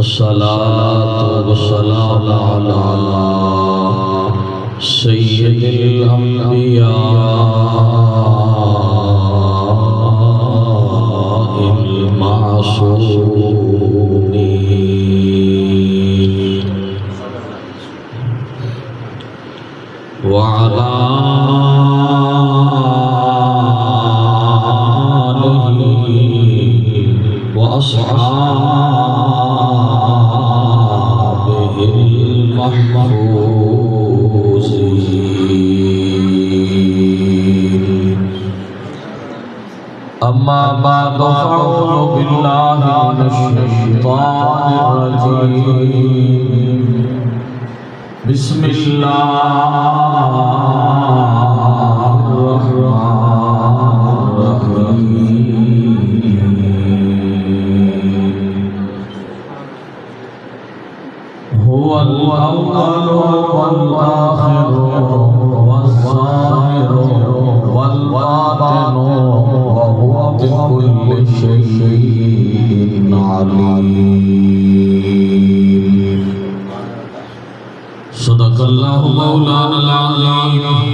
अस्सलातु वस्सलामु अला सय्यिदिल अंबिया इल मासूमीन व अला आलिहि व अस्हाबिहिल महफूज़ीन। अम्मा बअद फ़अऊज़ु बिल्लाहि मिनश शैतानिर रजीम। बिस्मिल्लाहिर्रहमानिर्रहीम। हुवल अव्वलु वल आखिरु वज़्ज़ाहिरु वल बातिनु व हुवा बिकुल्लि शैइन अलीम। सदक़ल्लाहु मौलाना अल-अज़ीम।